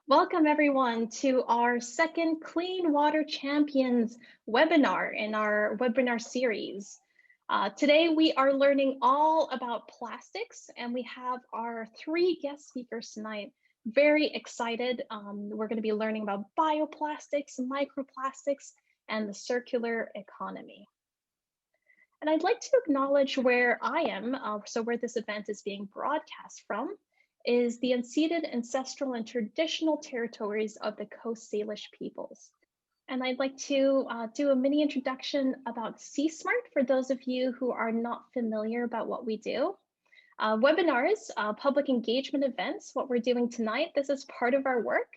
Welcome everyone to our second Clean Water Champions webinar in our webinar series. Today we are learning all about plastics and we have our three guest speakers tonight. Very excited. We're going to be learning about bioplastics, microplastics, and the circular economy. And I'd like to acknowledge where I am, so where this event is being broadcast from, is the unceded ancestral and traditional territories of the Coast Salish peoples. And I'd like to do a mini introduction about C-Smart for those of you who are not familiar about what we do. Webinars, public engagement events, what we're doing tonight, this is part of our work,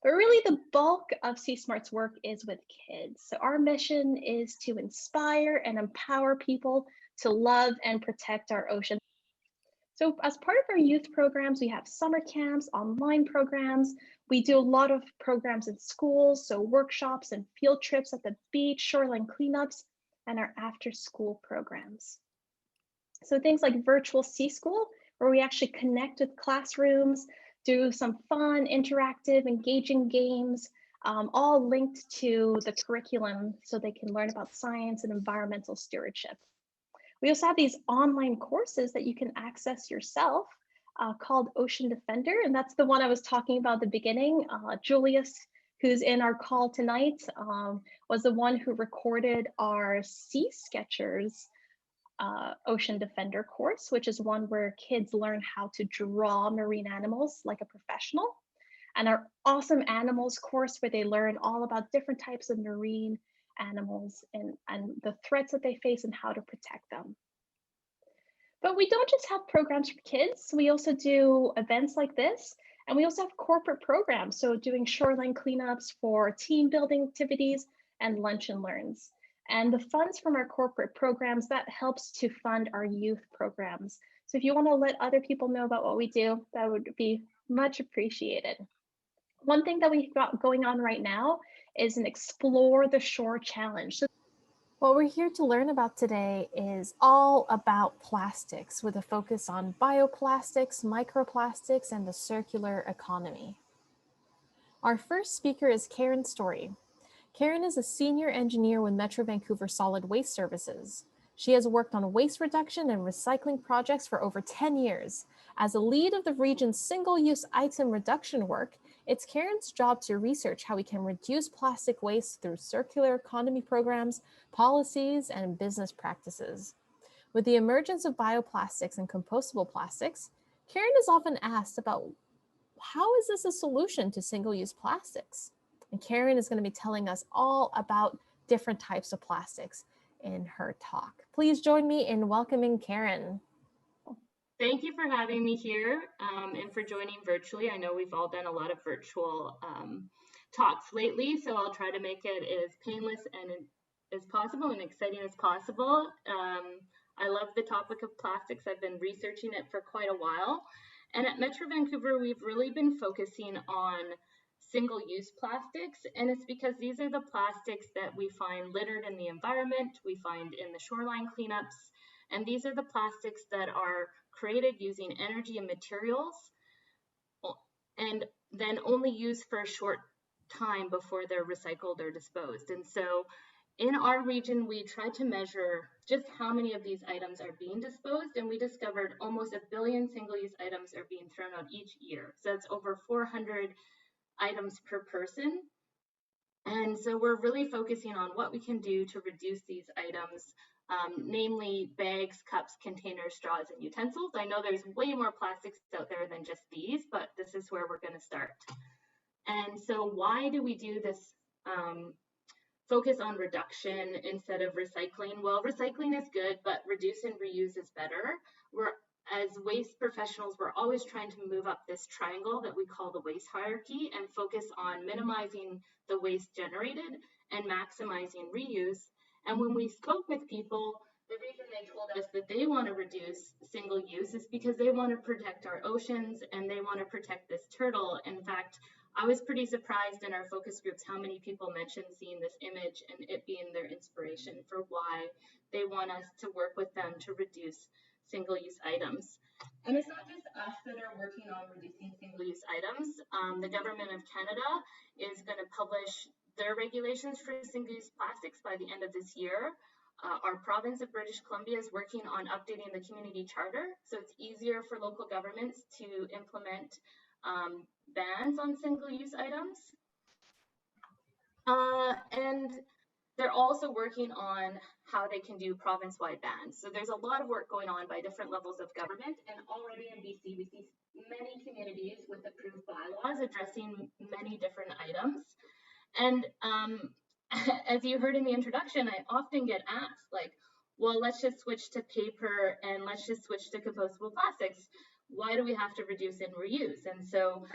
but really the bulk of C-Smart's work is with kids. So our mission is to inspire and empower people to love and protect our oceans. So as part of our youth programs, we have summer camps, online programs. We do a lot of programs in schools, so workshops and field trips at the beach, shoreline cleanups, and our after school programs. So things like virtual C-School, where we actually connect with classrooms, do some fun, interactive, engaging games, all linked to the curriculum so they can learn about science and environmental stewardship. We also have these online courses that you can access yourself called Ocean Defender, and that's the one I was talking about at the beginning. Julius, who's in our call tonight, was the one who recorded our Sea Sketchers Ocean Defender course, which is one where kids learn how to draw marine animals like a professional. And our Awesome Animals course, where they learn all about different types of marine animals and the threats that they face and how to protect them. But we don't just have programs for kids. We also do events like this, and we also have corporate programs. So doing shoreline cleanups for team building activities and lunch and learns. And the funds from our corporate programs, that helps to fund our youth programs. So if you want to let other people know about what we do, that would be much appreciated. One thing that we've got going on right now is an Explore the Shore challenge. So what we're here to learn about today is all about plastics with a focus on bioplastics, microplastics, and the circular economy. Our first speaker is Karen Storry. Karen is a senior engineer with Metro Vancouver Solid Waste Services. She has worked on waste reduction and recycling projects for over 10 years. As a lead of the region's single-use item reduction work, it's Karen's job to research how we can reduce plastic waste through circular economy programs, policies, and business practices. With the emergence of bioplastics and compostable plastics, Karen is often asked about how is this a solution to single-use plastics? And Karen is going to be telling us all about different types of plastics in her talk. Please join me in welcoming Karen. Thank you for having me here and for joining virtually. I know we've all done a lot of virtual talks lately, so I'll try to make it as painless and as possible and exciting as possible. I love the topic of plastics. I've been researching it for quite a while. And at Metro Vancouver, we've really been focusing on single-use plastics, and it's because these are the plastics that we find littered in the environment, we find in the shoreline cleanups, and these are the plastics that are created using energy and materials and then only used for a short time before they're recycled or disposed. And so in our region, we tried to measure just how many of these items are being disposed, and we discovered almost 1 billion single-use items are being thrown out each year. So that's over 400 items per person. And so we're really focusing on what we can do to reduce these items, namely bags, cups, containers, straws, and utensils. I know there's way more plastics out there than just these, but this is where we're going to start. And so why do we do this focus on reduction instead of recycling? Well, recycling is good, but reduce and reuse is better. As waste professionals, we're always trying to move up this triangle that we call the waste hierarchy and focus on minimizing the waste generated and maximizing reuse. And when we spoke with people, the reason they told us that they want to reduce single use is because they want to protect our oceans and they want to protect this turtle. In fact, I was pretty surprised in our focus groups how many people mentioned seeing this image and it being their inspiration for why they want us to work with them to reduce single-use items. And it's not just us that are working on reducing single-use items. The government of Canada is going to publish their regulations for single-use plastics by the end of this year. Our province of British Columbia is working on updating the community charter, so it's easier for local governments to implement bans on single-use items. And they're also working on how they can do province-wide bans. So there's a lot of work going on by different levels of government, and already in BC, we see many communities with approved bylaws addressing many different items. And as you heard in the introduction, I often get asked, like, well, let's just switch to paper and let's just switch to compostable plastics. Why do we have to reduce and reuse? And so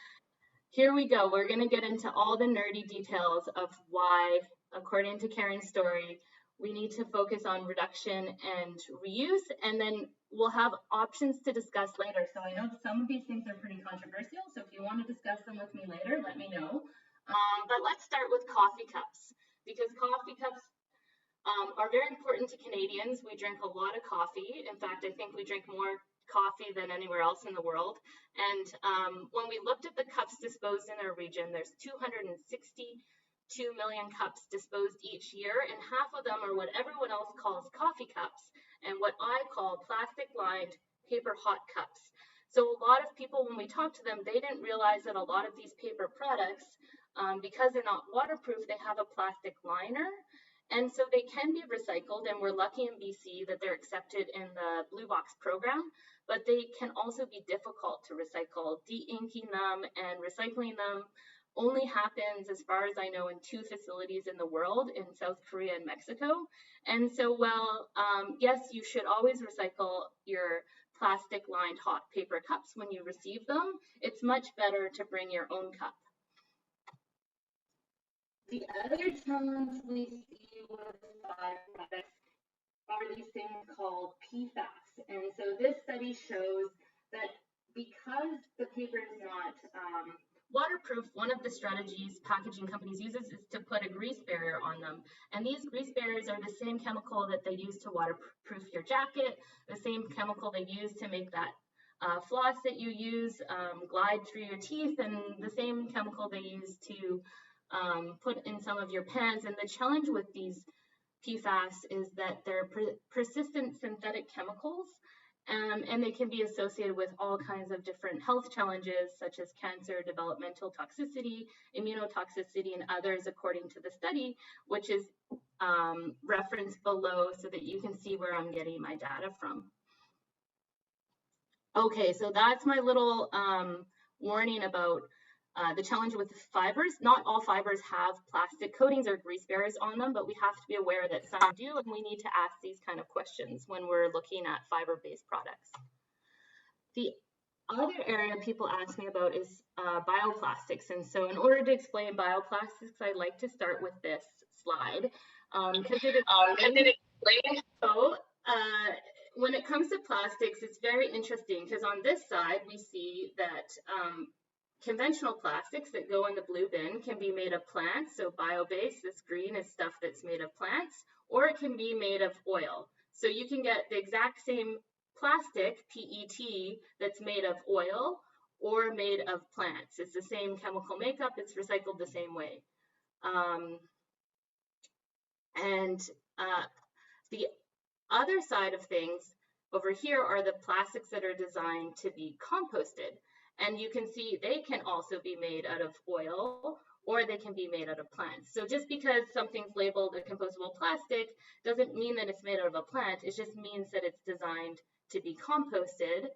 here we go. We're going to get into all the nerdy details of why, according to Karen Storry, we need to focus on reduction and reuse, and then we'll have options to discuss later. So I know some of these things are pretty controversial, so if you want to discuss them with me later, let me know. But let's start with coffee cups, because coffee cups are very important to Canadians. We drink a lot of coffee. In fact, I think we drink more coffee than anywhere else in the world. And when we looked at the cups disposed in our region, there's 262 million cups disposed each year, and half of them are what everyone else calls coffee cups and what I call plastic-lined paper hot cups. So a lot of people, when we talk to them, they didn't realize that a lot of these paper products, because they're not waterproof, they have a plastic liner. And so they can be recycled, and we're lucky in BC that they're accepted in the Blue Box program, but they can also be difficult to recycle. De-inking them and recycling them only happens, as far as I know, in 2 facilities in the world, in South Korea and Mexico. And so while, yes, you should always recycle your plastic-lined hot paper cups when you receive them, it's much better to bring your own cup. The other challenge we see with bioproducts are these things called PFAS. And so this study shows that because the paper is not waterproof, one of the strategies packaging companies uses is to put a grease barrier on them. And these grease barriers are the same chemical that they use to waterproof your jacket, the same chemical they use to make that floss that you use glide through your teeth, and the same chemical they use to put in some of your pens. And the challenge with these PFAS is that they're persistent synthetic chemicals, and they can be associated with all kinds of different health challenges, such as cancer, developmental toxicity, immunotoxicity, and others, according to the study, which is referenced below so that you can see where I'm getting my data from. Okay, so that's my little warning about the challenge with fibers. Not all fibers have plastic coatings or grease barriers on them, but we have to be aware that some do, and we need to ask these kind of questions when we're looking at fiber-based products. The other area people ask me about is bioplastics. And so in order to explain bioplastics, I'd like to start with this slide. So when it comes to plastics, it's very interesting because on this side, we see that conventional plastics that go in the blue bin can be made of plants, so bio-based. This green is stuff that's made of plants, or it can be made of oil. So you can get the exact same plastic, PET, that's made of oil or made of plants. It's the same chemical makeup, it's recycled the same way. The other side of things over here are the plastics that are designed to be composted. And you can see they can also be made out of oil, or they can be made out of plants. So just because something's labeled a compostable plastic doesn't mean that it's made out of a plant. It just means that it's designed to be composted.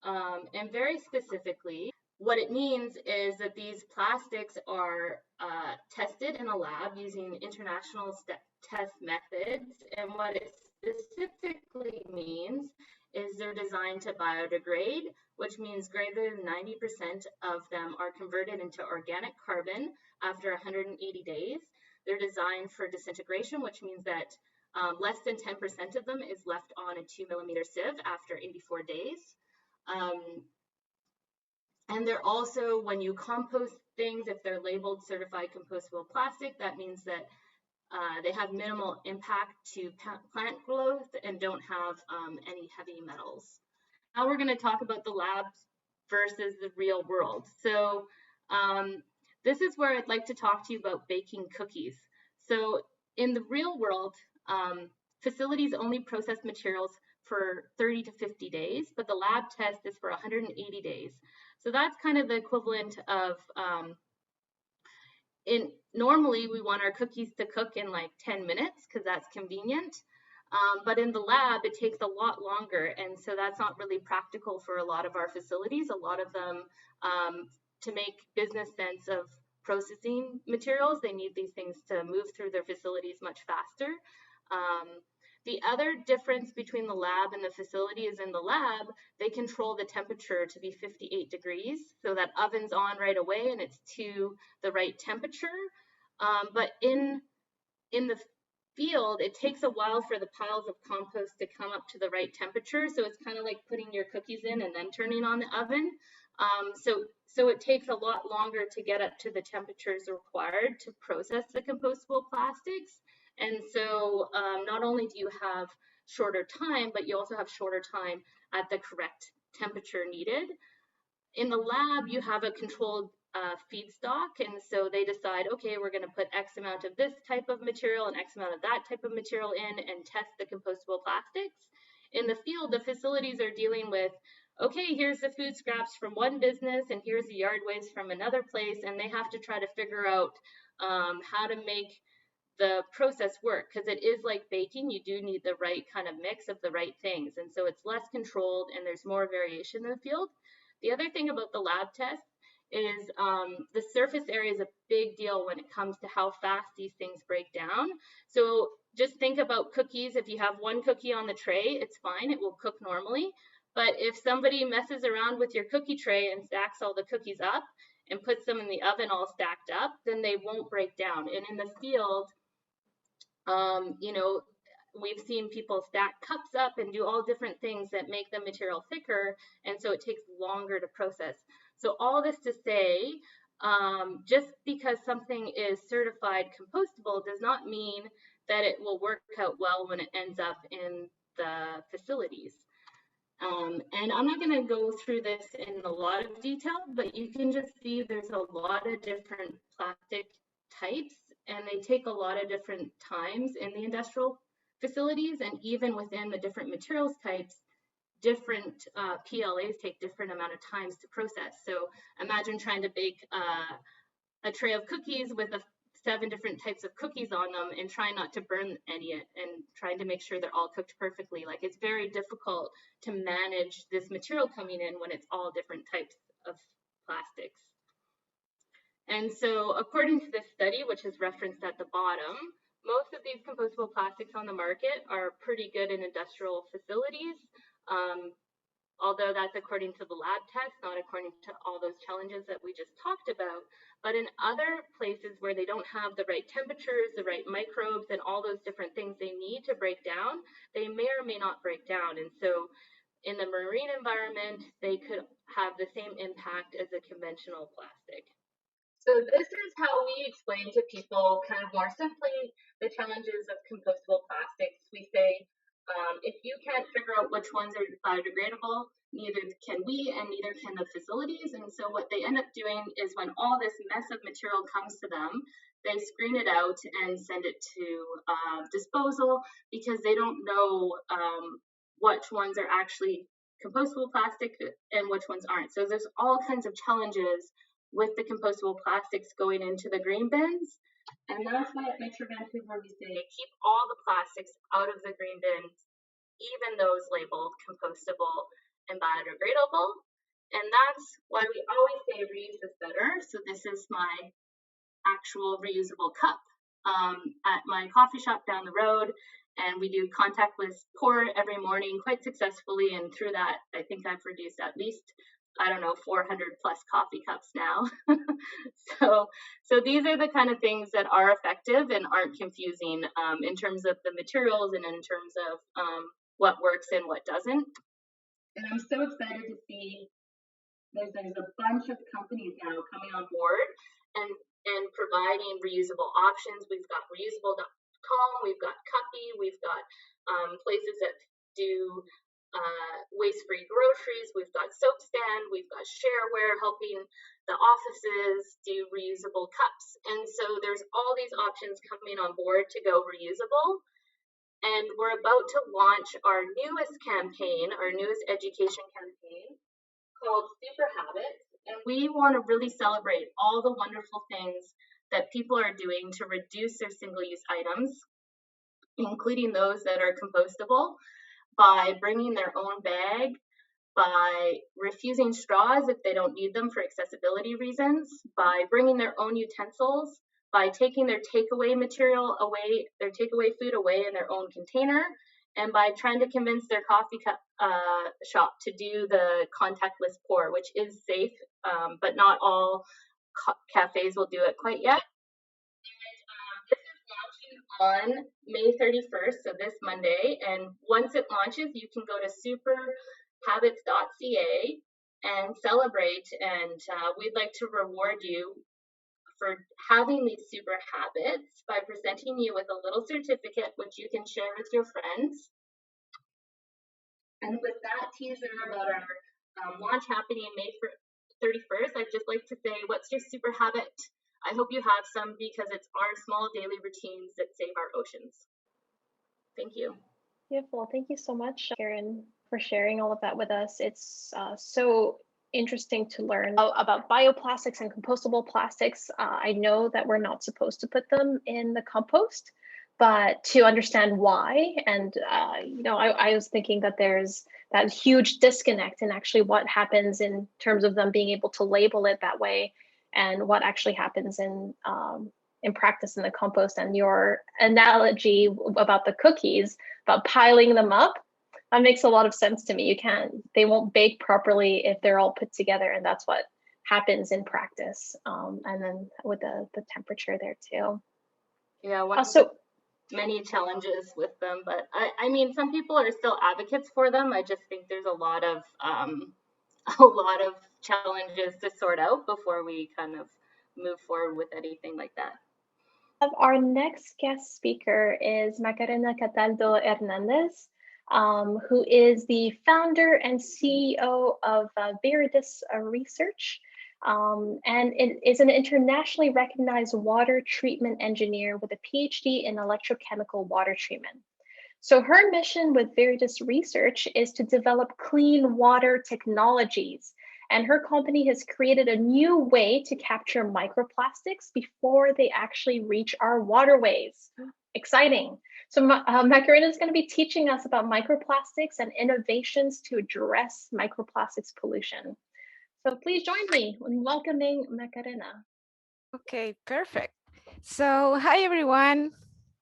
And very specifically, what it means is that these plastics are tested in a lab using international test methods. And what it specifically means is they're designed to biodegrade, which means greater than 90% of them are converted into organic carbon after 180 days. They're designed for disintegration, which means that less than 10% of them is left on a 2mm sieve after 84 days. And they're also, when you compost things, if they're labeled certified compostable plastic, that means that they have minimal impact to plant growth and don't have any heavy metals. we're going to talk about the labs versus the real world. So this is where I'd like to talk to you about baking cookies. So in the real world, facilities only process materials for 30 to 50 days, but the lab test is for 180 days. So that's kind of the equivalent of normally we want our cookies to cook in like 10 minutes because that's convenient. But in the lab, it takes a lot longer. And so that's not really practical for a lot of our facilities. A lot of them, to make business sense of processing materials, they need these things to move through their facilities much faster. The other difference between the lab and the facility is in the lab, they control the temperature to be 58 degrees. So that oven's on right away and it's to the right temperature. But in the field, it takes a while for the piles of compost to come up to the right temperature. So it's kind of like putting your cookies in and then turning on the oven. So it takes a lot longer to get up to the temperatures required to process the compostable plastics. And so not only do you have shorter time, but you also have shorter time at the correct temperature needed. In the lab, you have a controlled feedstock, and so they decide, okay, we're going to put X amount of this type of material and X amount of that type of material in and test the compostable plastics. In the field, the facilities are dealing with, okay, here's the food scraps from one business and here's the yard waste from another place, and they have to try to figure out how to make the process work, because it is like baking. You do need the right kind of mix of the right things, and so it's less controlled and there's more variation in the field. The other thing about the lab test is the surface area is a big deal when it comes to how fast these things break down. So just think about cookies. If you have one cookie on the tray, it's fine, it will cook normally. But if somebody messes around with your cookie tray and stacks all the cookies up and puts them in the oven all stacked up, then they won't break down. And in the field, you know, we've seen people stack cups up and do all different things that make the material thicker, and so it takes longer to process. So all this to say, just because something is certified compostable does not mean that it will work out well when it ends up in the facilities. And I'm not going to go through this in a lot of detail, but you can just see there's a lot of different plastic types, and they take a lot of different times in the industrial facilities, and even within the different materials types, different PLAs take different amount of times to process. So imagine trying to bake a tray of cookies with 7 different types of cookies on them and trying not to burn any and trying to make sure they're all cooked perfectly. Like, it's very difficult to manage this material coming in when it's all different types of plastics. And so according to this study, which is referenced at the bottom, most of these compostable plastics on the market are pretty good in industrial facilities, although that's according to the lab test, not according to all those challenges that we just talked about. But in other places where they don't have the right temperatures, the right microbes, and all those different things they need to break down, they may or may not break down. And so in the marine environment, they could have the same impact as a conventional plastic. So this is how we explain to people kind of more simply the challenges of compostable plastics. We say, if you can't figure out which ones are biodegradable, neither can we and neither can the facilities. And so what they end up doing is when all this mess of material comes to them, they screen it out and send it to disposal, because they don't know which ones are actually compostable plastic and which ones aren't. So there's all kinds of challenges with the compostable plastics going into the green bins. And that's why at Metro Vancouver we say keep all the plastics out of the green bins, even those labeled compostable and biodegradable. And that's why we always say reuse is better. So this is my actual reusable cup at my coffee shop down the road. And we do contactless pour every morning quite successfully. And through that, I think I've reduced at least, I don't know, 400 plus coffee cups now. So these are the kind of things that are effective and aren't confusing in terms of the materials and in terms of what works and what doesn't. And I'm so excited to see there's a bunch of companies now coming on board and providing reusable options. We've got reusable.com, we've got Cuppy, we've got places that do waste-free groceries, we've got soap stand, we've got shareware helping the offices do reusable cups. And so there's all these options coming on board to go reusable. And we're about to launch our newest campaign, our newest education campaign called Super Habits. And we want to really celebrate all the wonderful things that people are doing to reduce their single-use items, including those that are compostable, by bringing their own bag, by refusing straws if they don't need them for accessibility reasons, by bringing their own utensils, by taking their takeaway material away, their takeaway food away in their own container, and by trying to convince their coffee shop to do the contactless pour, which is safe, but not all cafes will do it quite yet. This is launching on May 31st, so this Monday, and once it launches, you can go to superhabits.ca and celebrate, and we'd like to reward you for having these super habits by presenting you with a little certificate which you can share with your friends. And with that teaser about our launch happening May 31st, I'd just like to say, what's your super habit? I hope you have some, because it's our small daily routines that save our oceans. Thank you. Beautiful. Thank you so much, Karen, for sharing all of that with us. It's so interesting to learn about bioplastics and compostable plastics. I know that we're not supposed to put them in the compost, but to understand why. And, I was thinking that there's that huge disconnect in actually what happens in terms of them being able to label it that way and what actually happens in practice in the compost. And your analogy about the cookies, about piling them up, that makes a lot of sense to me. They won't bake properly if they're all put together, and that's what happens in practice. And then with the temperature there too. Yeah, many challenges with them, but I mean, some people are still advocates for them. I just think there's a lot of challenges to sort out before we kind of move forward with anything like that. Our next guest speaker is Macarena Cataldo-Hernandez, who is the founder and CEO of Viridis Research, and is an internationally recognized water treatment engineer with a PhD in electrochemical water treatment. So her mission with Viridis Research is to develop clean water technologies, and her company has created a new way to capture microplastics before they actually reach our waterways. Exciting. So Macarena is going to be teaching us about microplastics and innovations to address microplastics pollution. So please join me in welcoming Macarena. Okay, perfect. So hi, everyone.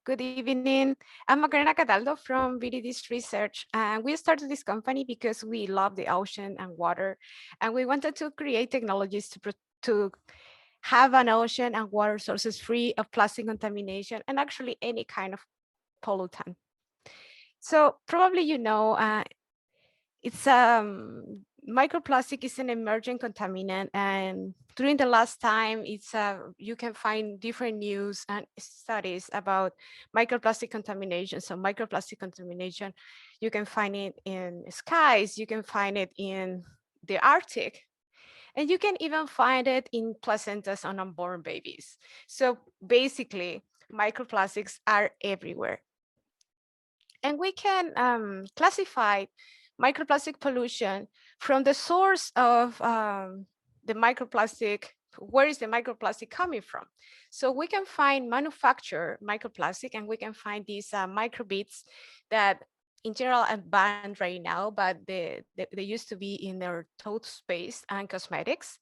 Good evening. I'm Macarena Cataldo from Viridis Research, and we started this company because we love the ocean and water, and we wanted to create technologies to have an ocean and water sources free of plastic contamination and actually any kind of pollutant. So probably it's microplastic is an emerging contaminant, and during the last time, you can find different news and studies about microplastic contamination. So microplastic contamination, you can find it in skies, you can find it in the Arctic, and you can even find it in placentas on unborn babies. So basically, microplastics are everywhere. And we can classify microplastic pollution from the source of the microplastic. Where is the microplastic coming from? So we can find manufactured microplastic, and we can find these microbits that in general are banned right now, but they used to be in their toothpaste and cosmetics.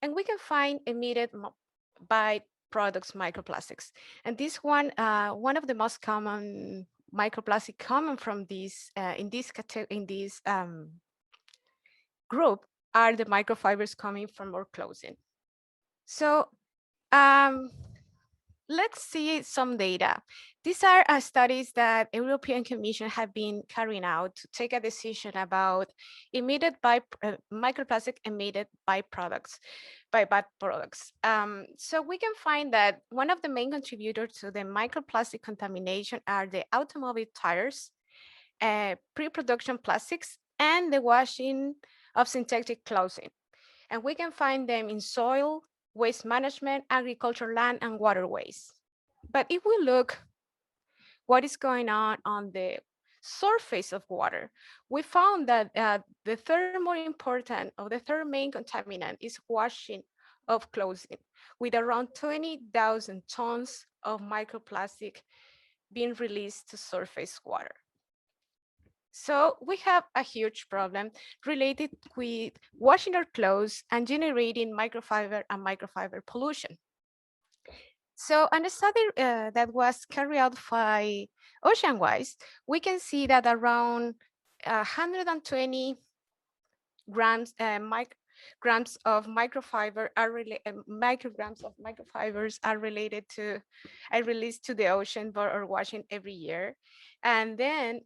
And we can find emitted by products microplastics. And this one of the most common microplastic coming from these in this group are the microfibers coming from our clothing. So let's see some data. These are studies that European Commission have been carrying out to take a decision about microplastic emitted by bad products. So we can find that one of the main contributors to the microplastic contamination are the automobile tires, pre-production plastics, and the washing of synthetic clothing. And we can find them in soil, waste management, agricultural land, and waterways. But if we look what is going on the surface of water, we found that the third main contaminant is washing of clothing, with around 20,000 tons of microplastic being released to surface water. So we have a huge problem related with washing our clothes and generating microfiber and microfiber pollution. So in a study that was carried out by Oceanwise, we can see that around 120 grams grams of microfiber are micrograms of microfibers are released to the ocean for washing every year, and then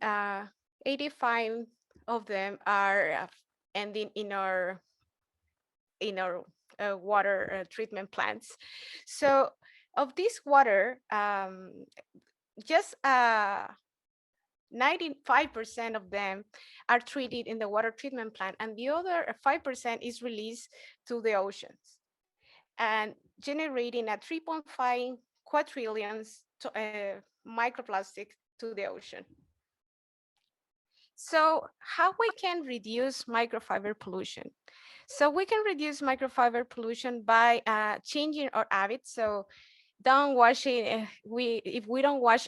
85 of them are ending in our water treatment plants. So of this water, just 95% of them are treated in the water treatment plant, and the other 5% is released to the oceans and generating a 3.5 quadrillions microplastic to the ocean. So how we can reduce microfiber pollution? So we can reduce microfiber pollution by changing our habits. So don't washing, if we don't wash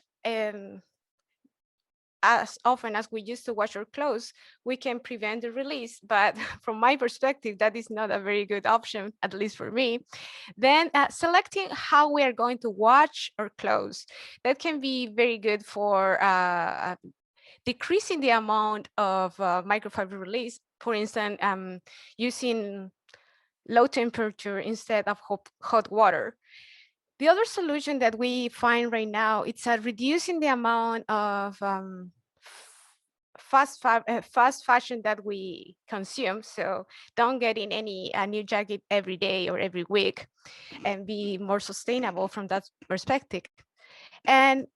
as often as we used to wash our clothes, we can prevent the release. But from my perspective, that is not a very good option, at least for me. Then selecting how we are going to wash our clothes. That can be very good for decreasing the amount of microfiber release. For instance, using low temperature instead of hot water. The other solution that we find right now, it's reducing the amount of fast fashion that we consume. So don't get in any new jacket every day or every week, and be more sustainable from that perspective. And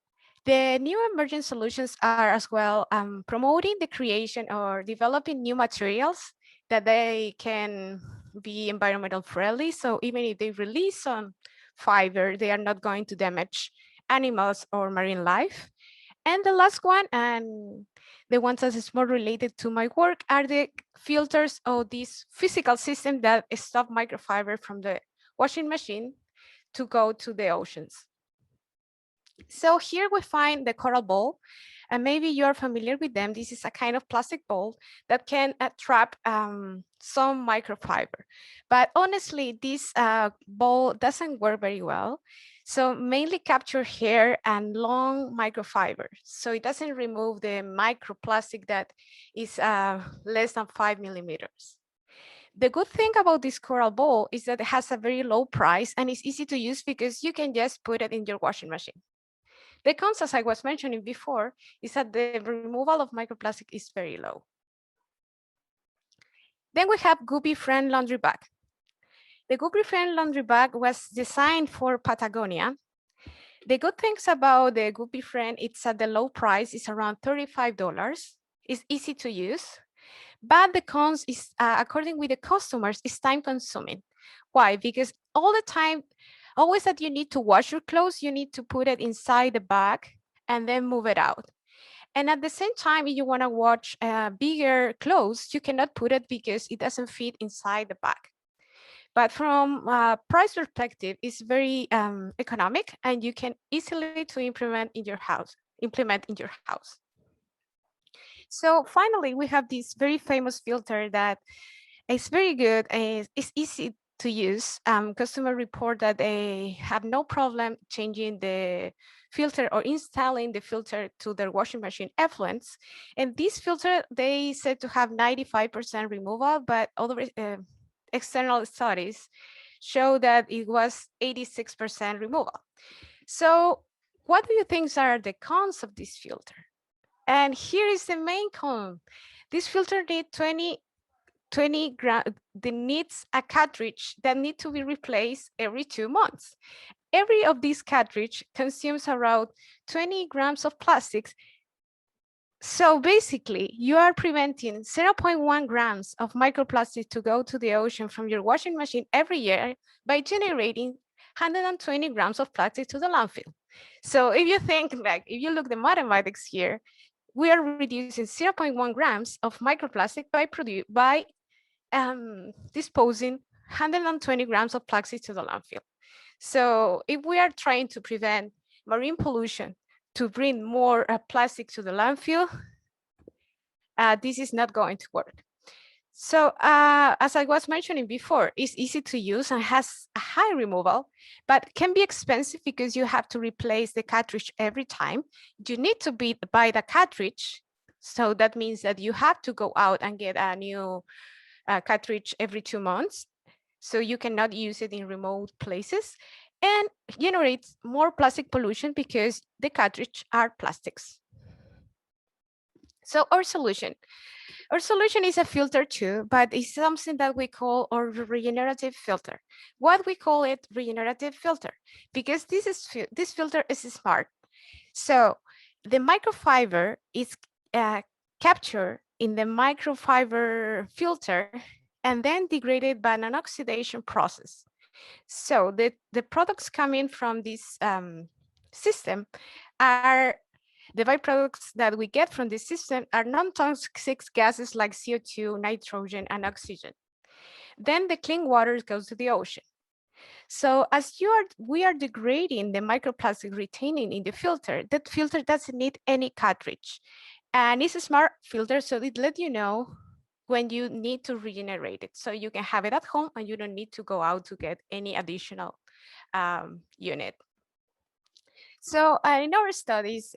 the new emerging solutions are as well promoting the creation or developing new materials that they can be environmental friendly. So even if they release some fiber, they are not going to damage animals or marine life. And the last one, and the ones that is more related to my work, are the filters or this physical system that stop microfiber from the washing machine to go to the oceans. So here we find the coral ball, and maybe you're familiar with them. This is a kind of plastic ball that can trap some microfiber. But honestly, this ball doesn't work very well. So mainly capture hair and long microfiber. So it doesn't remove the microplastic that is less than 5 millimeters. The good thing about this coral ball is that it has a very low price and it's easy to use because you can just put it in your washing machine. The cons, as I was mentioning before, is that the removal of microplastic is very low. Then we have Googly Friend laundry bag. The Googly Friend laundry bag was designed for Patagonia. The good things about the Googly Friend, it's at the low price, it's around $35. It's easy to use, but the cons is, according with the customers, is time consuming. Why? Because all the time, always that you need to wash your clothes, you need to put it inside the bag and then move it out. And at the same time, if you want to wash bigger clothes, you cannot put it because it doesn't fit inside the bag. But from a price perspective, it's very economic, and you can easily to implement in your house. So finally, we have this very famous filter that is very good. It's easy to use. Customer report that they have no problem changing the filter or installing the filter to their washing machine effluents. And this filter, they said to have 95% removal, but other external studies show that it was 86% removal. So what do you think are the cons of this filter? And here is the main con. This filter needs a cartridge that need to be replaced every 2 months. Every of these cartridge consumes around 20 grams of plastics. So basically, you are preventing 0.1 grams of microplastic to go to the ocean from your washing machine every year by generating 120 grams of plastic to the landfill. So if you think, like, if you look the mathematics here, we are reducing 0.1 grams of microplastic by disposing 120 grams of plastic to the landfill. So if we are trying to prevent marine pollution to bring more plastic to the landfill, this is not going to work. So as I was mentioning before, it's easy to use and has a high removal, but can be expensive because you have to replace the cartridge every time. You need to buy the cartridge. So that means that you have to go out and get a new cartridge every 2 months. So you cannot use it in remote places and generates more plastic pollution because the cartridge are plastics. So our solution is a filter too, but it's something that we call our regenerative filter. What we call it regenerative filter, because this filter is smart. So the microfiber is captured in the microfiber filter and then degraded by an oxidation process. So the products coming from this system are the byproducts that we get from this system are non-toxic gases like CO2, nitrogen, and oxygen. Then the clean water goes to the ocean. So as we are degrading the microplastic retaining in the filter, that filter doesn't need any cartridge. And it's a smart filter, so it lets you know when you need to regenerate it. So you can have it at home and you don't need to go out to get any additional unit. So in our studies,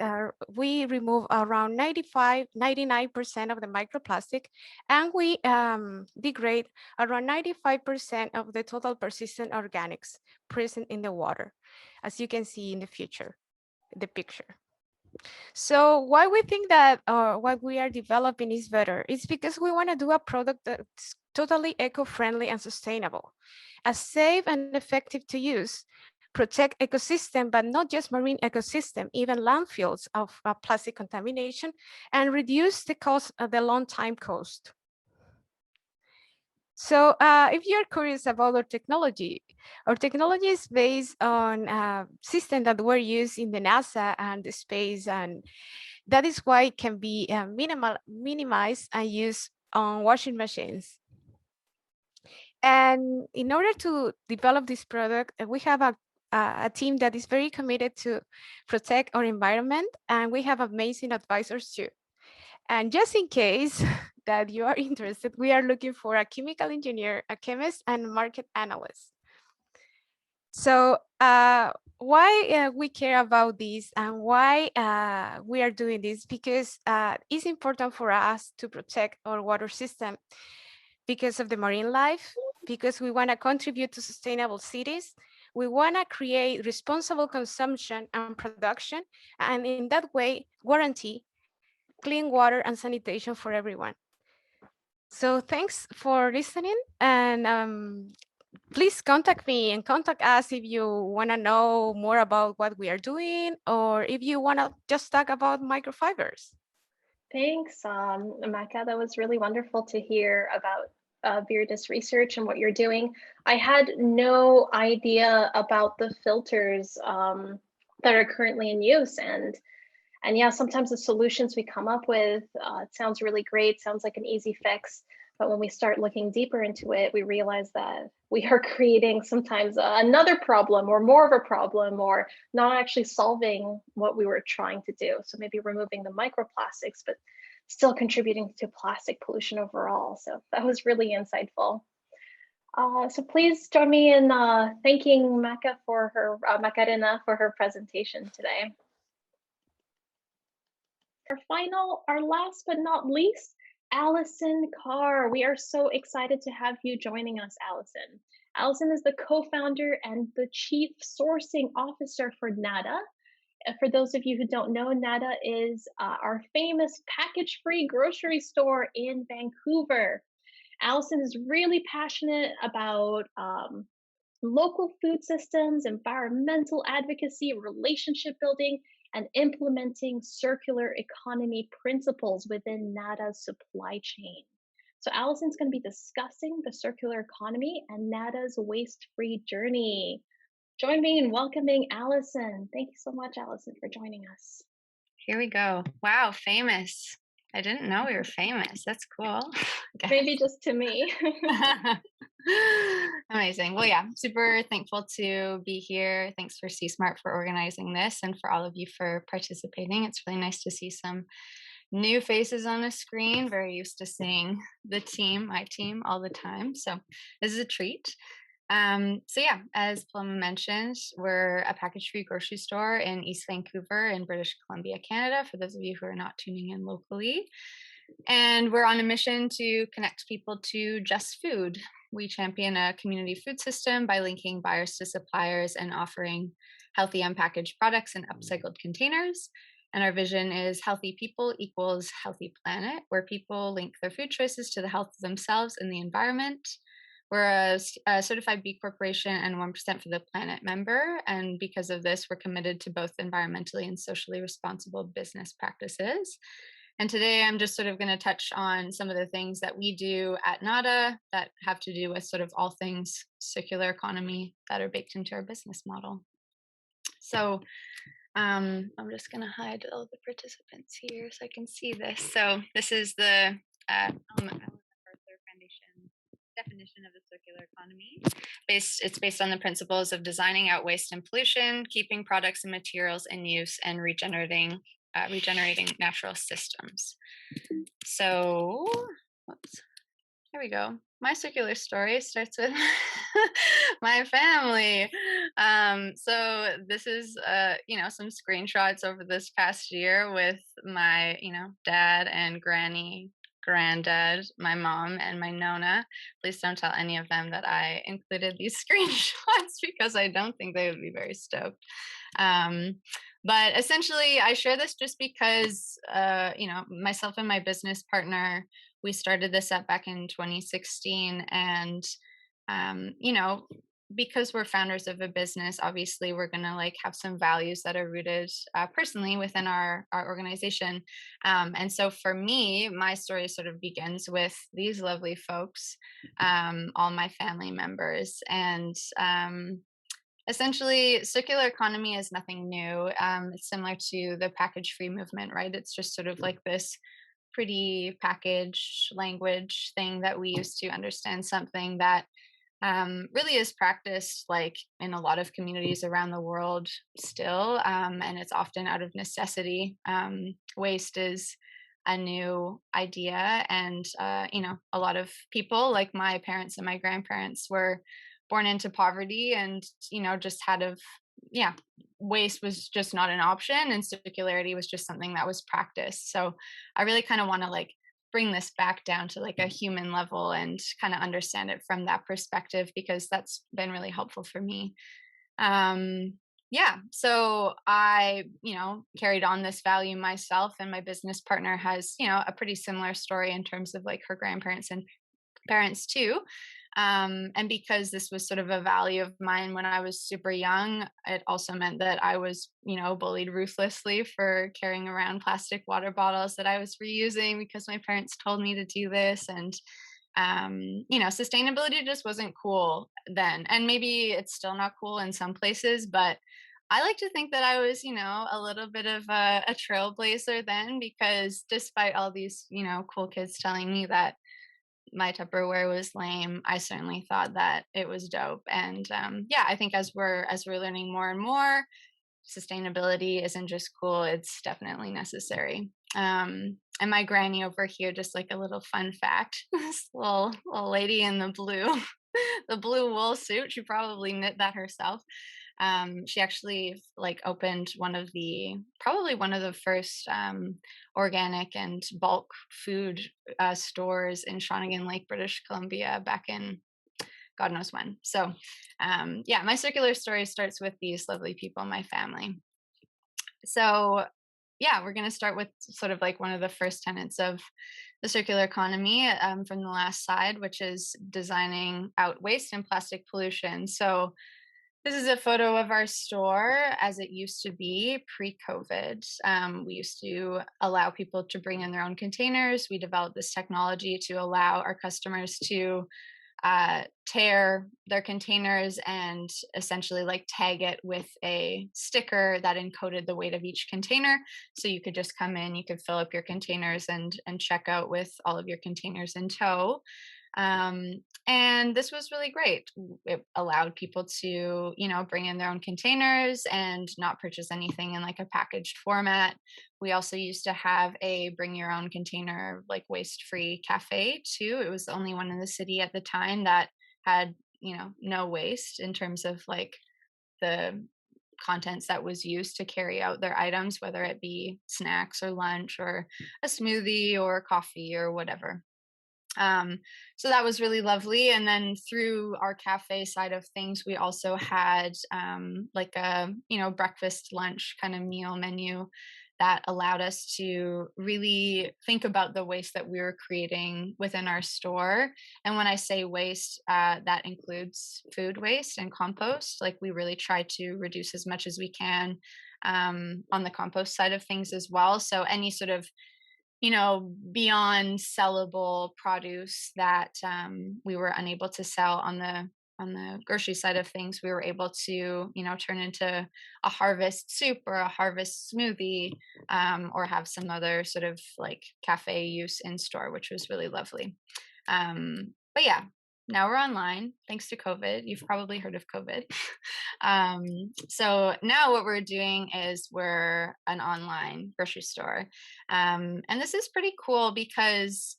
we remove around 99% of the microplastic, and we degrade around 95% of the total persistent organics present in the water, as you can see in the picture. So why we think that what we are developing is better? It's because we want to do a product that's totally eco-friendly and sustainable, as safe and effective to use, protect ecosystem, but not just marine ecosystem, even landfills of plastic contamination, and reduce the cost of the long time cost. So if you're curious about our technology is based on a system that were used in the NASA and the space, and that is why it can be minimized and used on washing machines. And in order to develop this product, we have a team that is very committed to protect our environment, and we have amazing advisors too. And just in case that you are interested, we are looking for a chemical engineer, a chemist, and market analyst. So why we care about this and why we are doing this? Because it's important for us to protect our water system because of the marine life, because we want to contribute to sustainable cities. We want to create responsible consumption and production, and in that way, guarantee clean water and sanitation for everyone. So thanks for listening, and please contact me and contact us if you want to know more about what we are doing, or if you want to just talk about microfibers. Thanks, Maca. That was really wonderful to hear about Viridis Research and what you're doing. I had no idea about the filters that are currently in use, and yeah, sometimes the solutions we come up with, it sounds really great, sounds like an easy fix, but when we start looking deeper into it, we realize that we are creating sometimes another problem or more of a problem, or not actually solving what we were trying to do. So maybe removing the microplastics, but still contributing to plastic pollution overall. So that was really insightful. So please join me in thanking Macarena for her presentation today. Our last but not least, Allison Carr. We are so excited to have you joining us, Allison. Allison is the co-founder and the chief sourcing officer for NADA. For those of you who don't know, NADA is our famous package-free grocery store in Vancouver. Allison is really passionate about local food systems, environmental advocacy, relationship building, and implementing circular economy principles within NADA's supply chain. So Allison's going to be discussing the circular economy and NADA's waste-free journey. Join me in welcoming Allison. Thank you so much, Allison, for joining us. Here we go. Wow, famous. I didn't know we were famous. That's cool. Maybe just to me. Amazing. Well, yeah, super thankful to be here. Thanks for C-Smart for organizing this and for all of you for participating. It's really nice to see some new faces on the screen. Very used to seeing my team all the time. So this is a treat. So yeah, as Paloma mentioned, we're a package-free grocery store in East Vancouver in British Columbia, Canada, for those of you who are not tuning in locally. And we're on a mission to connect people to just food. We champion a community food system by linking buyers to suppliers and offering healthy unpackaged products in upcycled containers. And our vision is healthy people equals healthy planet, where people link their food choices to the health of themselves and the environment. We're a certified B Corporation and 1% for the Planet member. And because of this, we're committed to both environmentally and socially responsible business practices. And today I'm just sort of going to touch on some of the things that we do at NADA that have to do with sort of all things circular economy that are baked into our business model. So I'm just going to hide all the participants here so I can see this. So this is the Allison Carr Foundation definition of the circular economy. It's based on the principles of designing out waste and pollution, keeping products and materials in use, and regenerating natural systems. So, here we go. My circular story starts with my family. So this is, some screenshots over this past year with my, dad and granddad, my mom, and my Nona. Please don't tell any of them that I included these screenshots because I don't think they would be very stoked. But essentially, I share this just because, myself and my business partner, we started this up back in 2016. And, because we're founders of a business, obviously we're going to have some values that are rooted personally within our organization. And so for me, my story sort of begins with these lovely folks, all my family members. And essentially, circular economy is nothing new. It's similar to the package-free movement, right? It's just sort of like this pretty package language thing that we use to understand something that really is practiced in a lot of communities around the world still, and it's often out of necessity. Waste is a new idea, and a lot of people, like my parents and my grandparents, were born into poverty and just waste was just not an option, and circularity was just something that was practiced. So I really kind of want to bring this back down to a human level and kind of understand it from that perspective, because that's been really helpful for me. So I carried on this value myself, and my business partner has a pretty similar story in terms of her grandparents and parents too. And because this was sort of a value of mine when I was super young, it also meant that I was, bullied ruthlessly for carrying around plastic water bottles that I was reusing because my parents told me to do this. And, sustainability just wasn't cool then. And maybe it's still not cool in some places, but I like to think that I was, a little bit of a trailblazer then, because despite all these, cool kids telling me that my Tupperware was lame, I certainly thought that it was dope. And I think as we're learning more and more, sustainability isn't just cool, it's definitely necessary. And my granny over here, just a little fun fact, this little lady in the blue wool suit, she probably knit that herself. She actually opened probably one of the first organic and bulk food stores in Shawnigan Lake, British Columbia, back in God knows when. So my circular story starts with these lovely people in my family. So we're going to start with sort of one of the first tenets of the circular economy from the last slide, which is designing out waste and plastic pollution. So This is a photo of our store as it used to be pre-COVID. We used to allow people to bring in their own containers. We developed this technology to allow our customers to tear their containers and essentially like tag it with a sticker that encoded the weight of each container. So you could just come in, you could fill up your containers and check out with all of your containers in tow. And this was really great. It allowed people to, bring in their own containers and not purchase anything in like a packaged format. We also used to have a bring your own container, like waste-free cafe too. It was the only one in the city at the time that had, no waste in terms of like the contents that was used to carry out their items, whether it be snacks or lunch or a smoothie or coffee or whatever. So that was really lovely. And then through our cafe side of things, we also had like a, breakfast, lunch kind of meal menu that allowed us to really think about the waste that we were creating within our store. And when I say waste, that includes food waste and compost. Like we really try to reduce as much as we can on the compost side of things as well. So any sort of beyond sellable produce that we were unable to sell on the grocery side of things, we were able to, turn into a harvest soup or a harvest smoothie, or have some other sort of like cafe use in store, which was really lovely. But yeah, now we're online thanks to COVID. You've probably heard of COVID. So now what we're doing is we're an online grocery store. And this is pretty cool because,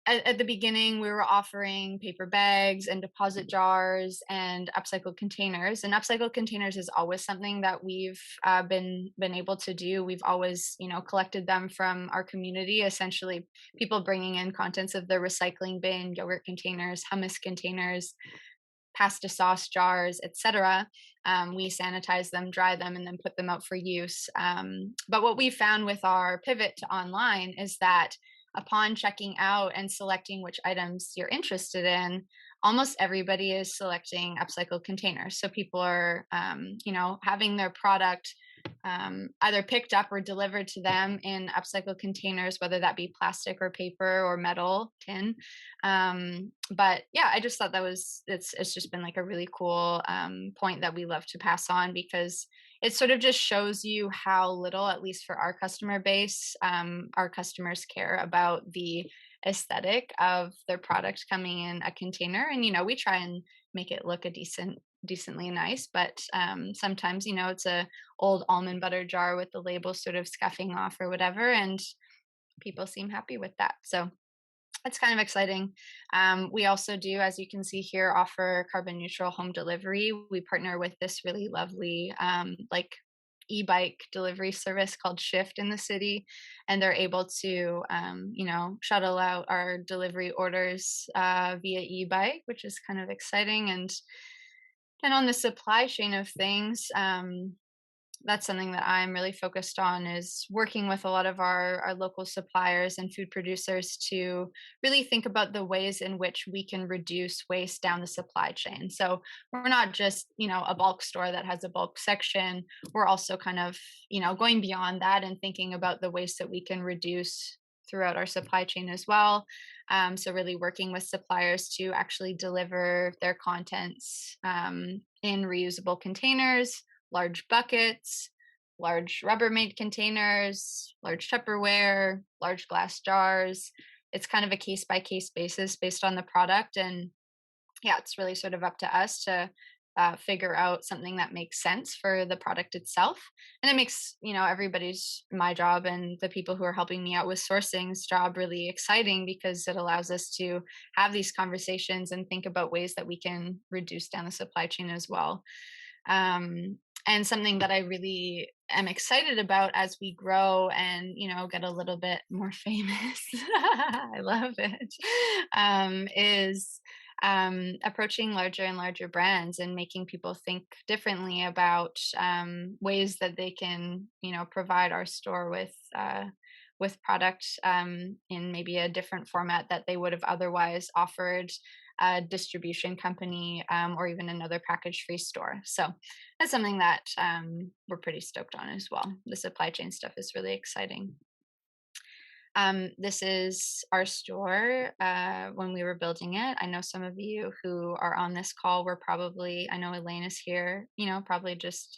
at the beginning we were offering paper bags and deposit jars and upcycled containers. And upcycled containers is always something that we've been able to do. We've always, collected them from our community, essentially people bringing in contents of their recycling bin, yogurt containers, hummus containers, pasta sauce jars, etc. We sanitize them, dry them, and then put them out for use. But what we found with our pivot to online is that upon checking out and selecting which items you're interested in, almost everybody is selecting upcycled containers. So people are, having their product either picked up or delivered to them in upcycled containers, whether that be plastic or paper or metal, tin. But yeah, I just thought it's just been like a really cool point that we love to pass on, because it sort of just shows you how little, at least for our customer base, our customers care about the aesthetic of their product coming in a container. And we try and make it look decently nice, but sometimes it's a old almond butter jar with the label sort of scuffing off or whatever, and people seem happy with that. So it's kind of exciting. We also do, as you can see here, offer carbon neutral home delivery. We partner with this really lovely like e-bike delivery service called Shift in the city, and they're able to shuttle out our delivery orders via e-bike, which is kind of exciting. And on the supply chain of things, that's something that I'm really focused on, is working with a lot of our local suppliers and food producers to really think about the ways in which we can reduce waste down the supply chain. So we're not just, a bulk store that has a bulk section. We're also kind of, going beyond that and thinking about the ways that we can reduce throughout our supply chain as well. So really working with suppliers to actually deliver their contents in reusable containers, large buckets, large Rubbermaid containers, large Tupperware, large glass jars. It's kind of a case by case basis based on the product. And yeah, it's really sort of up to us to figure out something that makes sense for the product itself. And it makes, my job and the people who are helping me out with sourcing's job really exciting, because it allows us to have these conversations and think about ways that we can reduce down the supply chain as well. And something that I really am excited about as we grow and, get a little bit more famous, I love it, is approaching larger and larger brands and making people think differently about ways that they can, provide our store with product in maybe a different format that they would have otherwise offered a distribution company or even another package-free store. So that's something that we're pretty stoked on as well. The supply chain stuff is really exciting. This is our store when we were building it. I know some of you who are on this call were probably, I know Elaine is here, probably just,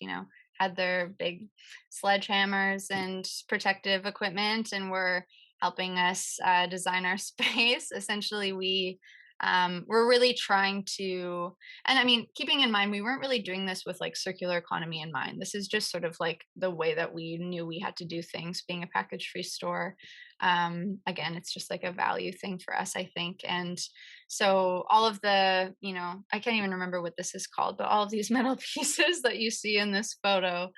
had their big sledgehammers and protective equipment and were helping us design our space. Essentially, we're really trying to, and I mean, keeping in mind, we weren't really doing this with like circular economy in mind. This is just sort of like the way that we knew we had to do things being a package-free store. Again, it's just like a value thing for us, I think. And so all of the, I can't even remember what this is called, but all of these metal pieces that you see in this photo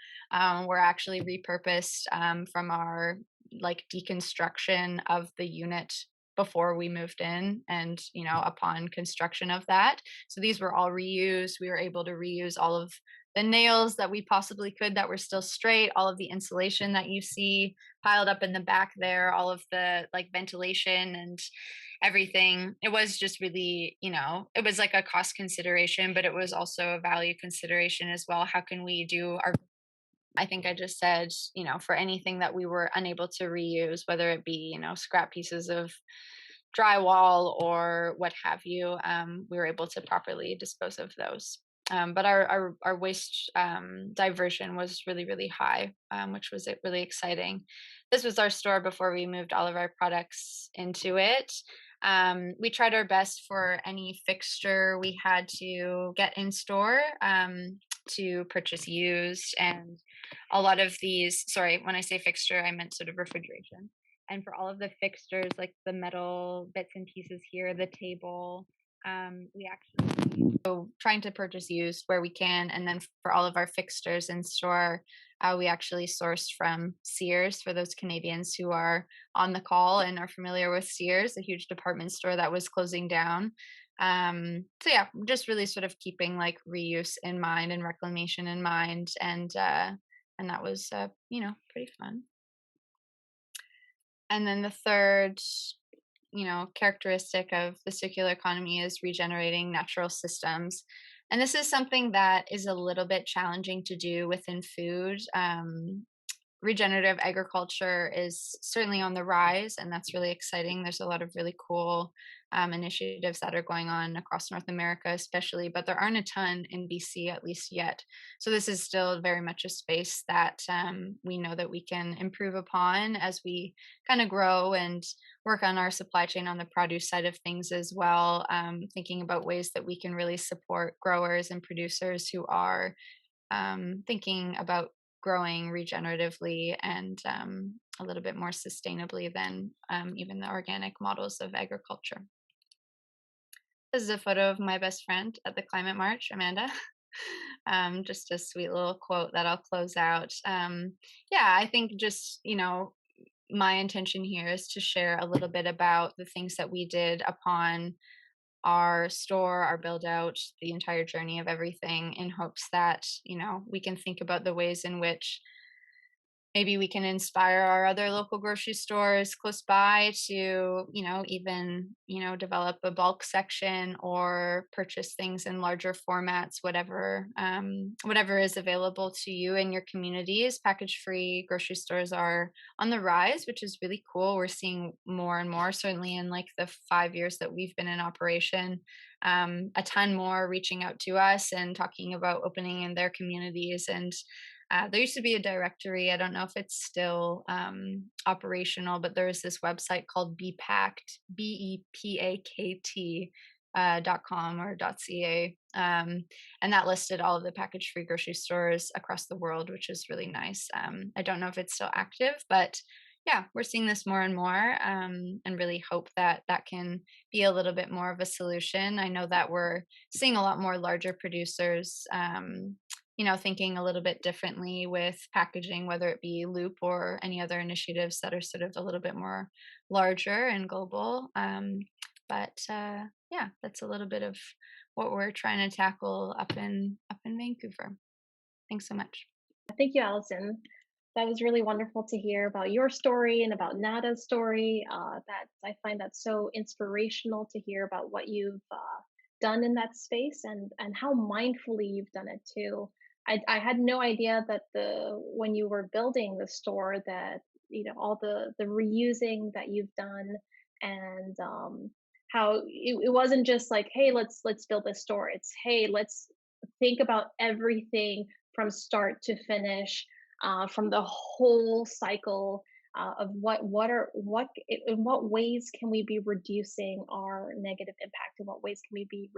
were actually repurposed from our like deconstruction of the unit before we moved in and, upon construction of that. So these were all reused. We were able to reuse all of the nails that we possibly could that were still straight, all of the insulation that you see piled up in the back there, all of the like ventilation and everything. It was just really, it was like a cost consideration, but it was also a value consideration as well. How can we do our, I think I just said, for anything that we were unable to reuse, whether it be, scrap pieces of drywall or what have you, we were able to properly dispose of those. But our waste diversion was really, really high, which was really exciting. This was our store before we moved all of our products into it. We tried our best for any fixture we had to get in store to purchase used. And a lot of these, sorry, when I say fixture, I meant sort of refrigeration. And for all of the fixtures, like the metal bits and pieces here, the table, we actually trying to purchase used where we can. And then for all of our fixtures in store, we actually sourced from Sears for those Canadians who are on the call and are familiar with Sears, a huge department store that was closing down. So yeah, just really sort of keeping like reuse in mind and reclamation in mind. And that was, pretty fun. And then the third, characteristic of the circular economy is regenerating natural systems. And this is something that is a little bit challenging to do within food. Regenerative agriculture is certainly on the rise, and that's really exciting. There's a lot of really cool initiatives that are going on across North America, especially, but there aren't a ton in BC, at least yet. So this is still very much a space that we know that we can improve upon as we kind of grow and work on our supply chain on the produce side of things as well, thinking about ways that we can really support growers and producers who are thinking about growing regeneratively and a little bit more sustainably than even the organic models of agriculture. This is a photo of my best friend at the Climate March, Amanda. Just a sweet little quote that I'll close out. I think just, my intention here is to share a little bit about the things that we did upon our store, our build out, the entire journey of everything, in hopes that, we can think about the ways in which maybe we can inspire our other local grocery stores close by to, even, develop a bulk section or purchase things in larger formats, whatever is available to you in your communities. Package-free grocery stores are on the rise, which is really cool. We're seeing more and more, certainly in like the 5 years that we've been in operation, a ton more reaching out to us and talking about opening in their communities. And there used to be a directory. I don't know if it's still operational, but there is this website called Bepakt, BEPAKT .com or .ca, and that listed all of the package-free grocery stores across the world, which is really nice. I don't know if it's still active, but yeah, we're seeing this more and more, and really hope that that can be a little bit more of a solution. I know that we're seeing a lot more larger producers thinking a little bit differently with packaging, whether it be Loop or any other initiatives that are sort of a little bit more larger and global. But that's a little bit of what we're trying to tackle up in Vancouver. Thanks so much. Thank you, Allison. That was really wonderful to hear about your story and about Nada's story. That I find that so inspirational to hear about what you've done in that space, and how mindfully you've done it too. I had no idea that when you were building the store that all the reusing that you've done, and how it wasn't just like, hey, let's build this store. It's, hey, let's think about everything from start to finish, from the whole cycle, of in what ways can we be reducing our negative impact, in what ways can we be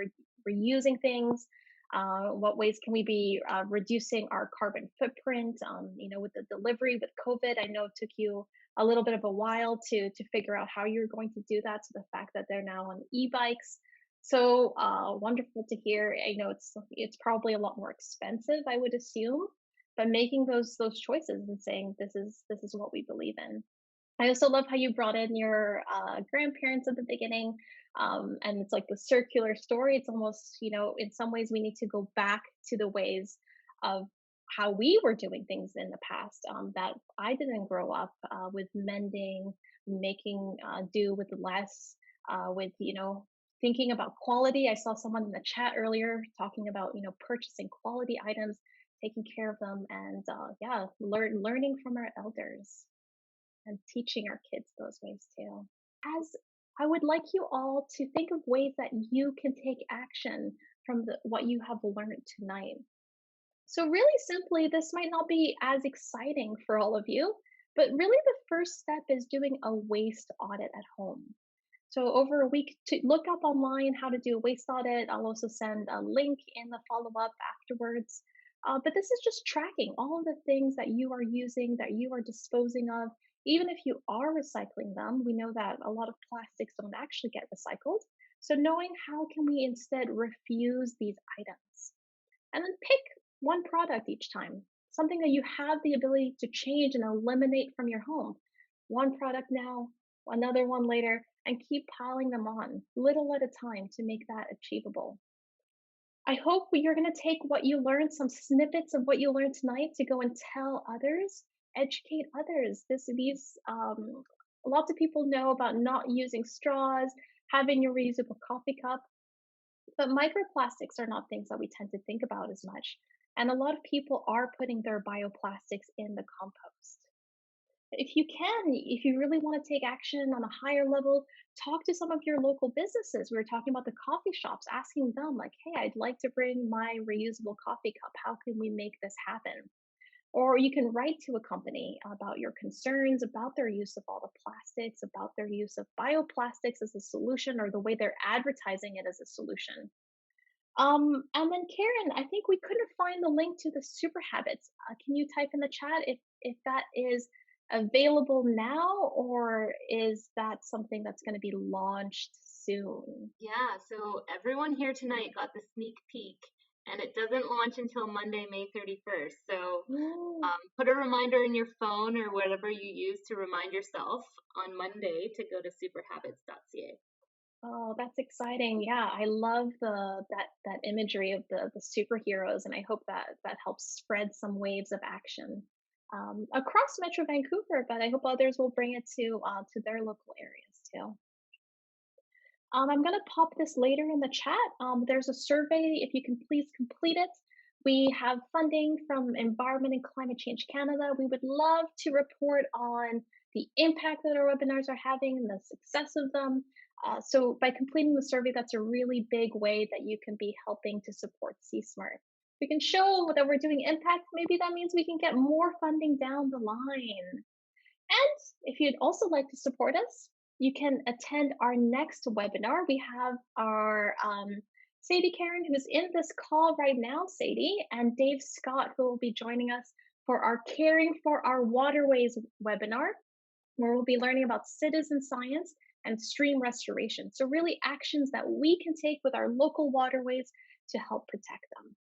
reusing things, what ways can we be reducing our carbon footprint. With the delivery with COVID, I know it took you a little bit of a while to figure out how you're going to do that. So the fact that they're now on e-bikes, so wonderful to hear. I know it's probably a lot more expensive, I would assume, but making those choices and saying this is what we believe in. I also love how you brought in your grandparents at the beginning, and it's like the circular story. It's almost, in some ways we need to go back to the ways of how we were doing things in the past, that I didn't grow up with mending, making do with less, with, thinking about quality. I saw someone in the chat earlier talking about, purchasing quality items, taking care of them, and yeah, learning from our elders and teaching our kids those ways too. As I would like you all to think of ways that you can take action from what you have learned tonight. So really simply, this might not be as exciting for all of you, but really the first step is doing a waste audit at home. So over a week, to look up online how to do a waste audit. I'll also send a link in the follow-up afterwards. But this is just tracking all of the things that you are using, that you are disposing of. Even if you are recycling them, we know that a lot of plastics don't actually get recycled. So knowing how can we instead refuse these items? And then pick one product each time, something that you have the ability to change and eliminate from your home. One product now, another one later, and keep piling them on, little at a time, to make that achievable. I hope you're going to take what you learned, some snippets of what you learned tonight, to go and tell others, educate others. Lots of people know about not using straws, having your reusable coffee cup, but microplastics are not things that we tend to think about as much. And a lot of people are putting their bioplastics in the compost. If you really want to take action on a higher level, talk to some of your local businesses. We were talking about the coffee shops, asking them like, hey, I'd like to bring my reusable coffee cup. How can we make this happen? Or you can write to a company about your concerns about their use of all the plastics, about their use of bioplastics as a solution, or the way they're advertising it as a solution. And then Karen, I think we couldn't find the link to the super habits. Can you type in the chat if that is available now, or is that something that's going to be launched soon? Yeah, so everyone here tonight got the sneak peek, and it doesn't launch until Monday, May 31st. So put a reminder in your phone or whatever you use to remind yourself on Monday to go to superhabits.ca. Oh, that's exciting. Yeah, I love that imagery of the superheroes, and I hope that helps spread some waves of action across Metro Vancouver, but I hope others will bring it to their local areas too. I'm going to pop this later in the chat. There's a survey, if you can please complete it. We have funding from Environment and Climate Change Canada. We would love to report on the impact that our webinars are having and the success of them. So by completing the survey, that's a really big way that you can be helping to support C-Smart. We can show that we're doing impact. Maybe that means we can get more funding down the line. And if you'd also like to support us, you can attend our next webinar. We have our Sadie Karen, who's in this call right now, Sadie, and Dave Scott, who will be joining us for our Caring for Our Waterways webinar, where we'll be learning about citizen science and stream restoration. So really actions that we can take with our local waterways to help protect them.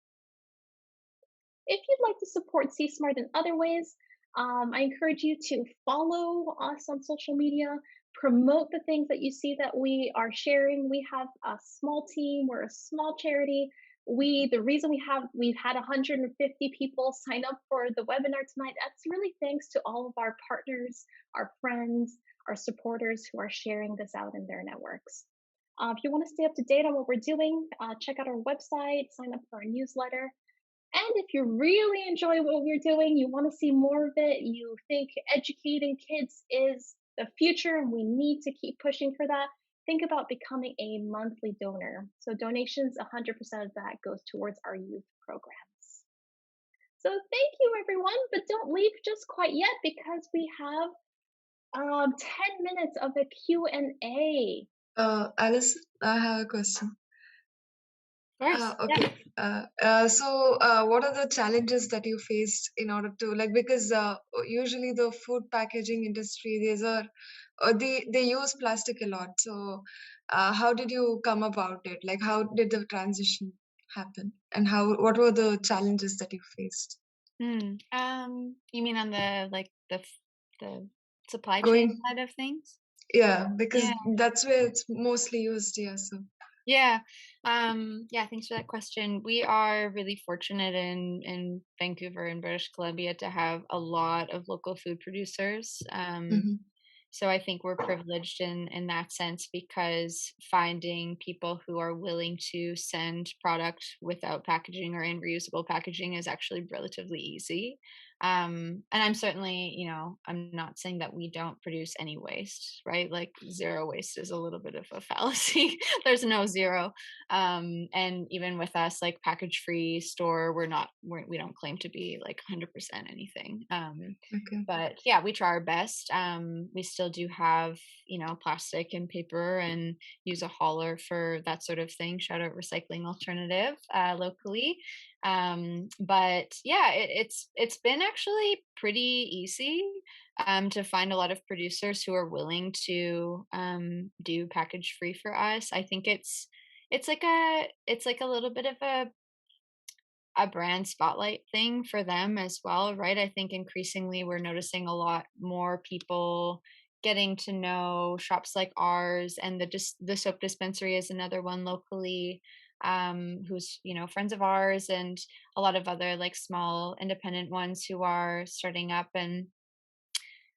If you'd like to support C-Smart in other ways, I encourage you to follow us on social media, promote the things that you see that we are sharing. We have a small team, we're a small charity. The reason we've had 150 people sign up for the webinar tonight, that's really thanks to all of our partners, our friends, our supporters who are sharing this out in their networks. If you want to stay up to date on what we're doing, check out our website, sign up for our newsletter. And if you really enjoy what we're doing, you want to see more of it, you think educating kids is the future and we need to keep pushing for that, think about becoming a monthly donor. So donations, 100% of that goes towards our youth programs. So thank you everyone, but don't leave just quite yet because we have 10 minutes of a Q&A. Alice, I have a question. Of course. Okay. What are the challenges that you faced in order to because usually the food packaging industry, they use plastic a lot. So, how did you come about it? Like, how did the transition happen, and what were the challenges that you faced? You mean on the supply chain Going, side of things? yeah, because Yeah. that's where it's mostly used. Yeah. So. Yeah. Thanks for that question. We are really fortunate in Vancouver and British Columbia to have a lot of local food producers. Mhm. So I think we're privileged in that sense because finding people who are willing to send product without packaging or in reusable packaging is actually relatively easy. And I'm certainly, I'm not saying that we don't produce any waste, right? Like zero waste is a little bit of a fallacy. There's no zero. And even with us, like package free store, we don't claim to be like 100% anything. Okay. But yeah, we try our best. We still do have, plastic and paper and use a hauler for that sort of thing. Shout out Recycling Alternative locally. But yeah, it's been actually pretty easy to find a lot of producers who are willing to do package free for us. I think it's like a little bit of a brand spotlight thing for them as well, right? I think increasingly we're noticing a lot more people getting to know shops like ours, and the soap dispensary is another one locally, who's friends of ours, and a lot of other like small independent ones who are starting up. And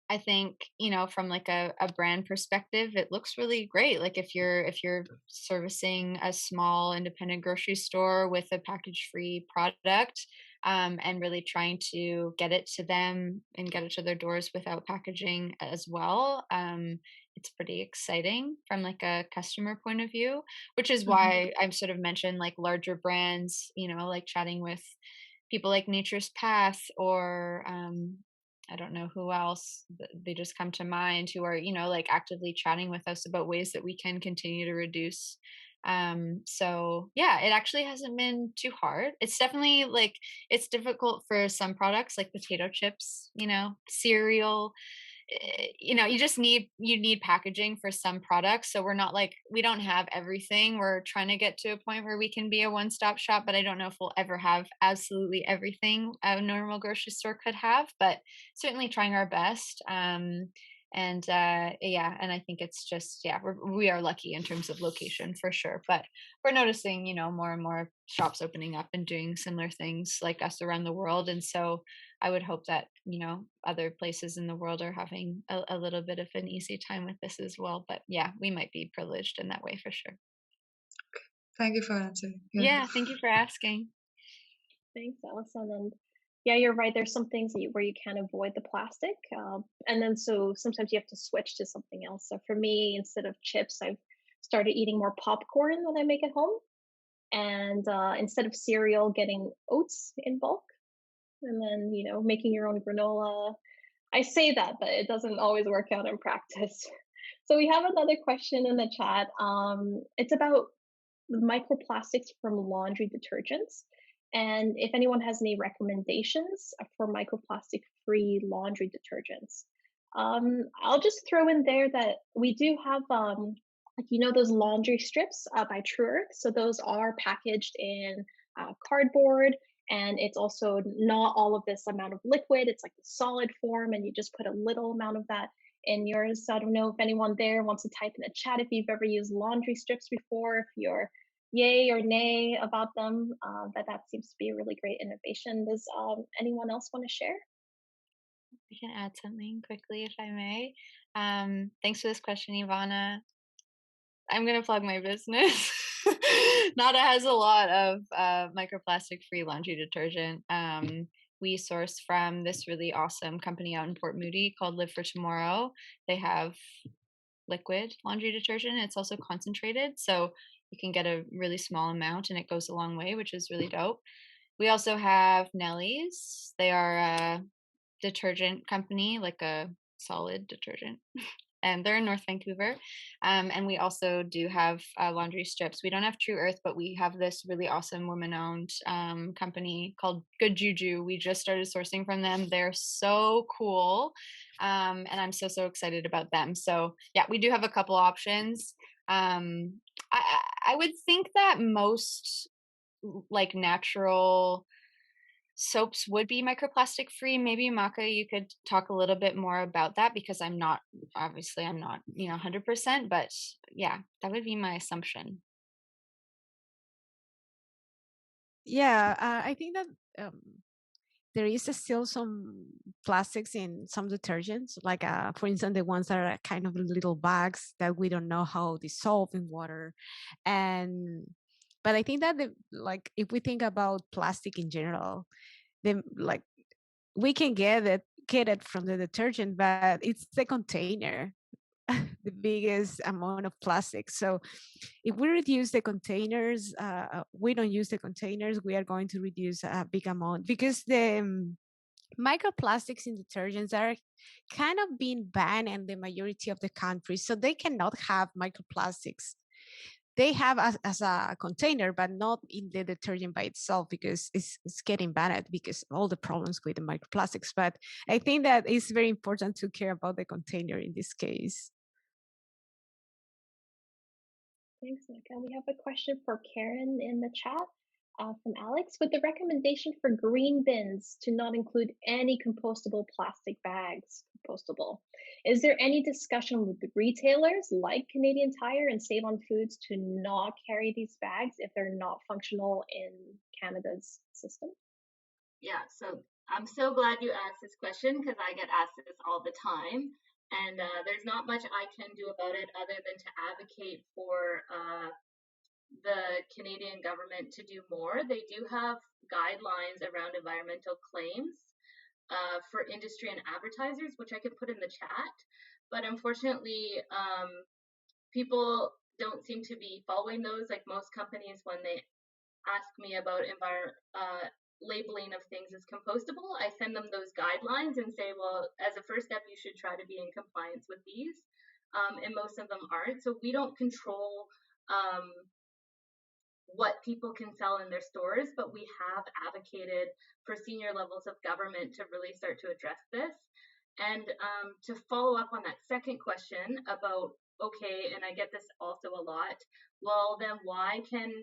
I think, from like a brand perspective, it looks really great. Like if you're servicing a small independent grocery store with a package free product, and really trying to get it to them and get it to their doors without packaging as well. It's pretty exciting from like a customer point of view, which is why I've sort of mentioned like larger brands, like chatting with people like Nature's Path or I don't know who else, they just come to mind, who are, like actively chatting with us about ways that we can continue to reduce. So yeah, it actually hasn't been too hard. It's definitely like, it's difficult for some products like potato chips, cereal. You need packaging for some products. So we're not like, we don't have everything. We're trying to get to a point where we can be a one-stop shop, but I don't know if we'll ever have absolutely everything a normal grocery store could have, but certainly trying our best. And I think it's just, we are lucky in terms of location for sure, but we're noticing, more and more shops opening up and doing similar things like us around the world. And so I would hope that, other places in the world are having a little bit of an easy time with this as well. But yeah, we might be privileged in that way for sure. Thank you for answering. Yeah, thank you for asking. Thanks, Allison. And yeah, you're right. There's some things where you can't avoid the plastic. And then so sometimes you have to switch to something else. So for me, instead of chips, I've started eating more popcorn that I make at home. And instead of cereal, getting oats in bulk. And then, making your own granola. I say that, but it doesn't always work out in practice. So we have another question in the chat. It's about the microplastics from laundry detergents. And if anyone has any recommendations for microplastic free laundry detergents. I'll just throw in there that we do have, those laundry strips by True Earth. So those are packaged in cardboard, and it's also not all of this amount of liquid. It's like the solid form, and you just put a little amount of that in yours. So I don't know if anyone there wants to type in the chat if you've ever used laundry strips before, if you're yay or nay about them. That seems to be a really great innovation. Does anyone else want to share? I can add something quickly if I may. Thanks for this question, Ivana. I'm gonna plug my business. Nada has a lot of microplastic-free laundry detergent. We source from this really awesome company out in Port Moody called Live for Tomorrow. They have liquid laundry detergent. It's also concentrated, so you can get a really small amount and it goes a long way, which is really dope. We also have Nelly's. They are a detergent company, like a solid detergent. And they're in North Vancouver. And we also do have laundry strips. We don't have True Earth, but we have this really awesome woman-owned company called Good Juju. We just started sourcing from them. They're so cool, and I'm so excited about them. So yeah, we do have a couple options. I would think that most like natural soaps would be microplastic free. Maybe Maka, you could talk a little bit more about that because I'm not 100%, but yeah, that would be my assumption. Yeah, I think that there is still some plastics in some detergents, like for instance, the ones that are kind of little bags that we don't know how dissolve in water. But I think that if we think about plastic in general, then like we can get it from the detergent, but it's the container, the biggest amount of plastic. So if we reduce the containers, we don't use the containers, we are going to reduce a big amount because the microplastics in detergents are kind of being banned in the majority of the countries. So they cannot have microplastics. They have as a container, but not in the detergent by itself because it's getting banned because of all the problems with the microplastics. But I think that it's very important to care about the container in this case. Thanks, Mika. We have a question for Karen in the chat from Alex. With the recommendation for green bins to not include any compostable plastic bags, is there any discussion with the retailers like Canadian Tire and Save on Foods to not carry these bags if they're not functional in Canada's system? Yeah, so I'm so glad you asked this question because I get asked this all the time. And there's not much I can do about it other than to advocate for the Canadian government to do more. They do have guidelines around environmental claims for industry and advertisers, which I could put in the chat. But unfortunately, people don't seem to be following those. Like most companies, when they ask me about labeling of things as compostable, I send them those guidelines and say, well, as a first step, you should try to be in compliance with these. And most of them aren't. So we don't control what people can sell in their stores, but we have advocated for senior levels of government to really start to address this. And to follow up on that second question about, okay, and I get this also a lot, well, then why can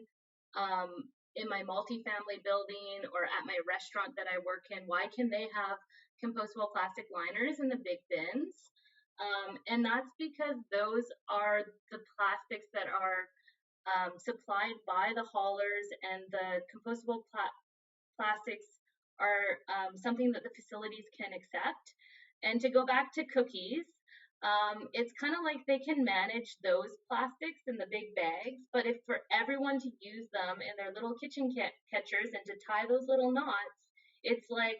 in my multifamily building or at my restaurant that I work in, why can they have compostable plastic liners in the big bins? And that's because those are the plastics that are supplied by the haulers, and the compostable plastics are something that the facilities can accept. And to go back to cookies, it's kind of like they can manage those plastics in the big bags, but if for everyone to use them in their little kitchen catchers and to tie those little knots, it's like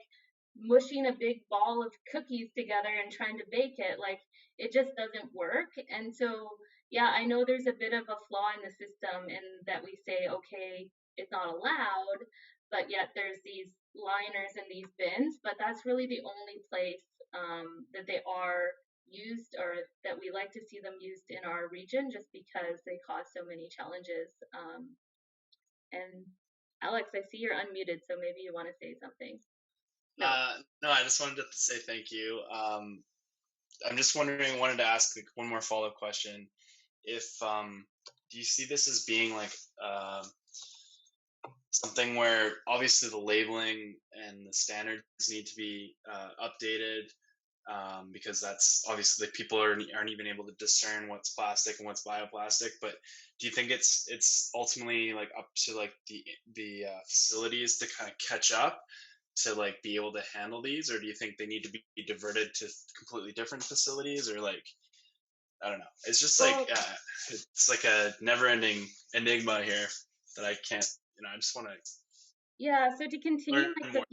mushing a big ball of cookies together and trying to bake it. Like, it just doesn't work. And so, yeah, I know there's a bit of a flaw in the system in that we say, okay, it's not allowed, but yet there's these liners in these bins, but that's really the only place that they are used, or that we like to see them used in our region, just because they cause so many challenges. And Alex, I see you're unmuted, so maybe you want to say something. No, I just wanted to say thank you. I'm just wondering, wanted to ask like one more follow-up question. If do you see this as being like something where obviously the labeling and the standards need to be updated, because that's obviously people aren't even able to discern what's plastic and what's bioplastic. But do you think it's ultimately like up to like the facilities to kind of catch up to like be able to handle these, or do you think they need to be diverted to completely different facilities, or like I don't know. It's just Well, like it's like a never-ending enigma here that I can't. I just want to yeah. So to continue learn my more.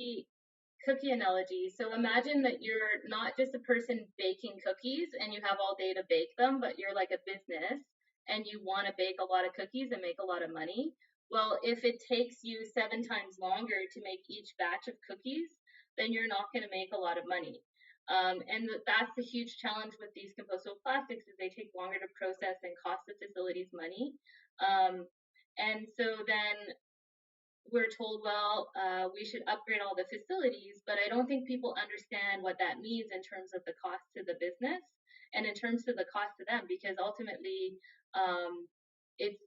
cookie analogy. So imagine that you're not just a person baking cookies and you have all day to bake them, but you're like a business and you want to bake a lot of cookies and make a lot of money. Well, if it takes you 7 times longer to make each batch of cookies, then you're not going to make a lot of money. And that's the huge challenge with these compostable plastics is they take longer to process and cost the facilities money. And so then we're told, well, we should upgrade all the facilities, but I don't think people understand what that means in terms of the cost to the business and in terms of the cost to them, because ultimately it's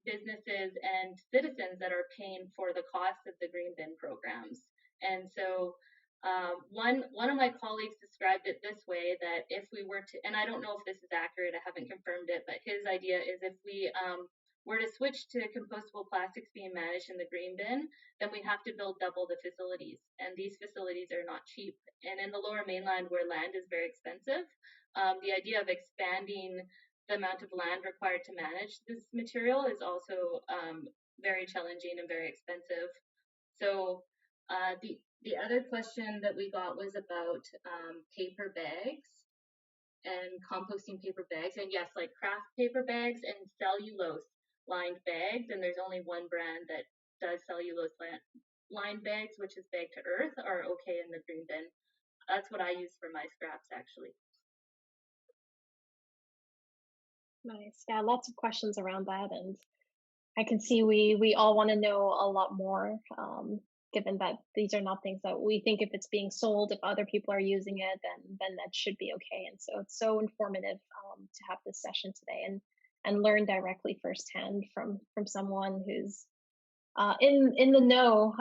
businesses and citizens that are paying for the cost of the green bin programs. And so one of my colleagues described it this way, that if we were to, and I don't know if this is accurate, I haven't confirmed it, but his idea is if we were to switch to compostable plastics being managed in the green bin, then we have to build double the facilities. And these facilities are not cheap. And in the Lower Mainland, where land is very expensive, the idea of expanding the amount of land required to manage this material is also very challenging and very expensive. So the other question that we got was about paper bags and composting paper bags. And yes, like craft paper bags and cellulose lined bags, and there's only one brand that does cellulose lined bags, which is Bag to Earth, are okay in the green bin. That's what I use for my scraps, actually. Nice. Yeah, lots of questions around that, and I can see we all want to know a lot more, given that these are not things that we think if it's being sold, if other people are using it, then that should be okay. And so it's so informative to have this session today and learn directly firsthand from someone who's in the know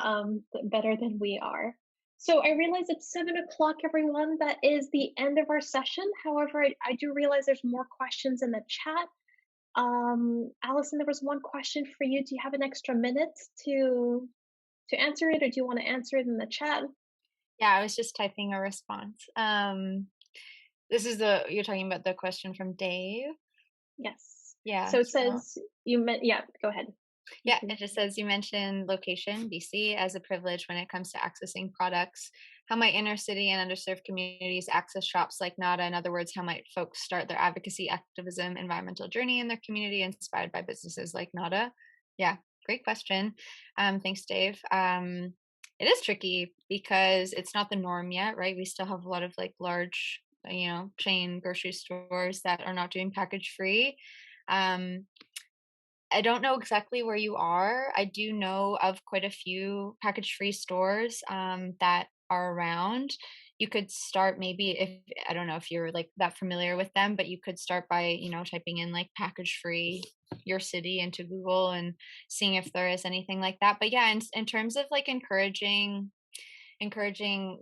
better than we are. So I realize it's 7 o'clock, everyone. That is the end of our session. However, I do realize there's more questions in the chat. Allison, there was one question for you. Do you have an extra minute to answer it, or do you want to answer it in the chat? Yeah, I was just typing a response. This is you're talking about the question from Dave. Yes. Yeah. So it says go ahead. Yeah, it just says you mentioned location, BC, as a privilege when it comes to accessing products. How might inner city and underserved communities access shops like NADA? In other words, how might folks start their advocacy, activism, environmental journey in their community inspired by businesses like NADA? Yeah, great question. Thanks, Dave. It is tricky because it's not the norm yet, right? We still have a lot of like large, chain grocery stores that are not doing package free. I don't know exactly where you are. I do know of quite a few package-free stores that are around. You could start maybe I don't know if you're like that familiar with them, but you could start by, typing in like package-free your city into Google and seeing if there is anything like that. But yeah, in terms of like encouraging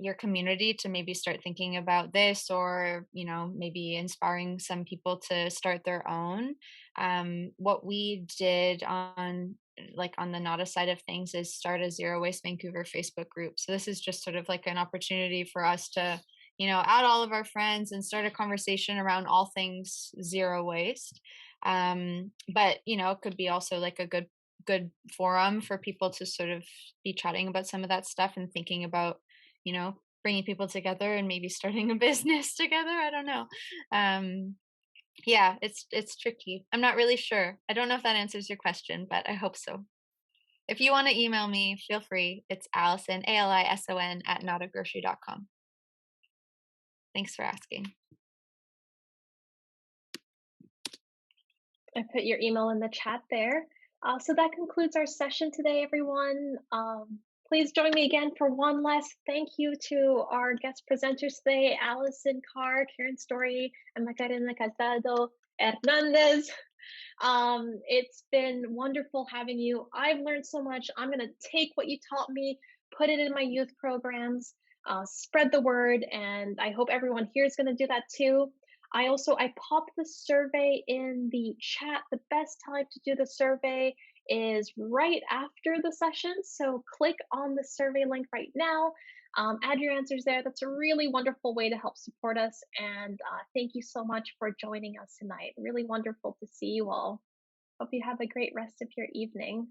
your community to maybe start thinking about this, or maybe inspiring some people to start their own. What we did on the NADA side of things is start a Zero Waste Vancouver Facebook group. So this is just sort of like an opportunity for us to add all of our friends and start a conversation around all things zero waste. But it could be also like a good forum for people to sort of be chatting about some of that stuff and thinking about, bringing people together and maybe starting a business together. I don't know. Yeah, it's tricky. I'm not really sure. I don't know if that answers your question, but I hope so. If you want to email me, feel free. It's Allison, ALISON @nadagrocery.com. Thanks for asking. I put your email in the chat there. So that concludes our session today, everyone. Please join me again for one last thank you to our guest presenters today, Alison Carr, Karen Storry, and Macarena Cataldo-Hernandez. It's been wonderful having you. I've learned so much. I'm going to take what you taught me, put it in my youth programs, spread the word, and I hope everyone here is going to do that too. I popped the survey in the chat. The best time to do the survey is right after the session. So click on the survey link right now. Add your answers there. That's a really wonderful way to help support us. And thank you so much for joining us tonight. Really wonderful to see you all. Hope you have a great rest of your evening.